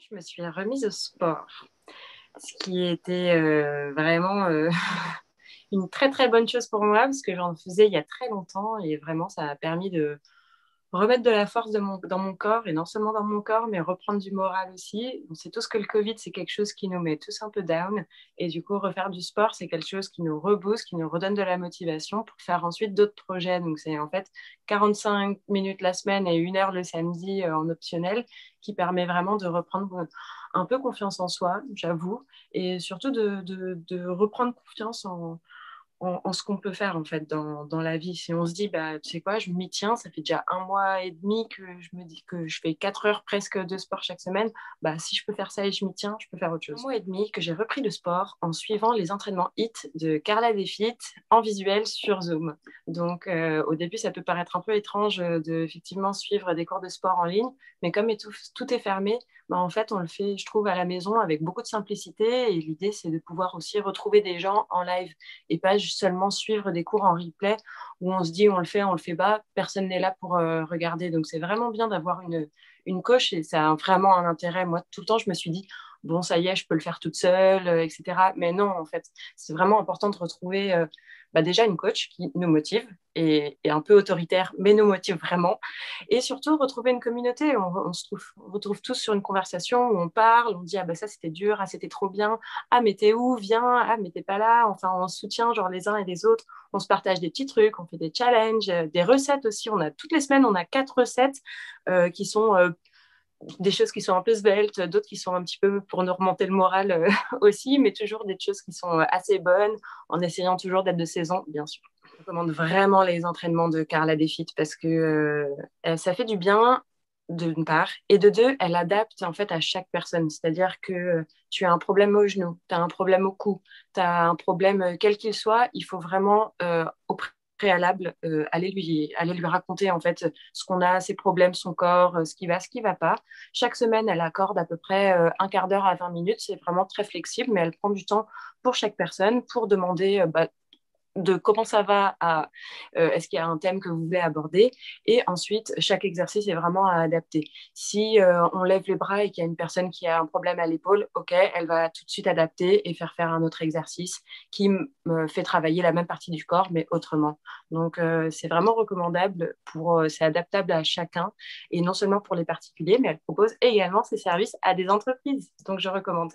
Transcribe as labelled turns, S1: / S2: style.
S1: je me suis remise au sport, ce qui était vraiment une très très bonne chose pour moi parce que j'en faisais il y a très longtemps et vraiment ça a permis de remettre de la force dans mon corps et non seulement dans mon corps mais reprendre du moral aussi. On sait tous que le Covid c'est quelque chose qui nous met tous un peu down et du coup refaire du sport c'est quelque chose qui nous rebooste, qui nous redonne de la motivation pour faire ensuite d'autres projets. Donc c'est en fait 45 minutes la semaine et 1 heure le samedi en optionnel qui permet vraiment de reprendre un peu confiance en soi, j'avoue, et surtout de reprendre confiance en ce qu'on peut faire en fait dans la vie. Si on se dit, bah, tu sais quoi, je m'y tiens, ça fait déjà 1 mois et demi que je me dis que je fais 4 heures presque de sport chaque semaine, bah, si je peux faire ça et je m'y tiens, je peux faire autre chose. 1 mois et demi que j'ai repris le sport en suivant les entraînements HIIT de Carla Defit en visuel sur Zoom. Donc au début, ça peut paraître un peu étrange de effectivement suivre des cours de sport en ligne, mais comme tout est fermé, bah, en fait, on le fait, je trouve, à la maison avec beaucoup de simplicité. Et l'idée, c'est de pouvoir aussi retrouver des gens en live et pas juste seulement suivre des cours en replay où on se dit on le fait pas, personne n'est là pour regarder. Donc c'est vraiment bien d'avoir une coach et ça a vraiment un intérêt. Moi, tout le temps, je me suis dit, bon, ça y est, je peux le faire toute seule, etc. Mais non, en fait, c'est vraiment important de retrouver bah, déjà une coach qui nous motive et un peu autoritaire, mais nous motive vraiment. Et surtout, retrouver une communauté. On retrouve tous sur une conversation où on parle, on dit, ah bah ça c'était dur, ah c'était trop bien, ah mais t'es où, viens, ah mais t'es pas là. Enfin, on se soutient genre les uns et les autres. On se partage des petits trucs, on fait des challenges, des recettes aussi. Toutes les semaines, on a 4 recettes qui sont des choses qui sont un peu sveltes, d'autres qui sont un petit peu pour nous remonter le moral aussi, mais toujours des choses qui sont assez bonnes, en essayant toujours d'être de saison, bien sûr. Je recommande vraiment les entraînements de Carla Defit parce que ça fait du bien d'une part, et de deux, elle adapte en fait à chaque personne. C'est-à-dire que tu as un problème au genou, tu as un problème au cou, tu as un problème quel qu'il soit, il faut vraiment au préalable aller lui raconter en fait ce qu'on a, ses problèmes, son corps, ce qui va pas. Chaque semaine, elle accorde à peu près un quart d'heure à 20 minutes. C'est vraiment très flexible, mais elle prend du temps pour chaque personne pour demander bah, de comment ça va à est-ce qu'il y a un thème que vous voulez aborder et ensuite chaque exercice est vraiment à adapter. Si on lève les bras et qu'il y a une personne qui a un problème à l'épaule, ok, elle va tout de suite adapter et faire un autre exercice qui me fait travailler la même partie du corps mais autrement. Donc c'est vraiment recommandable c'est adaptable à chacun et non seulement pour les particuliers mais elle propose également ses services à des entreprises. Donc je recommande.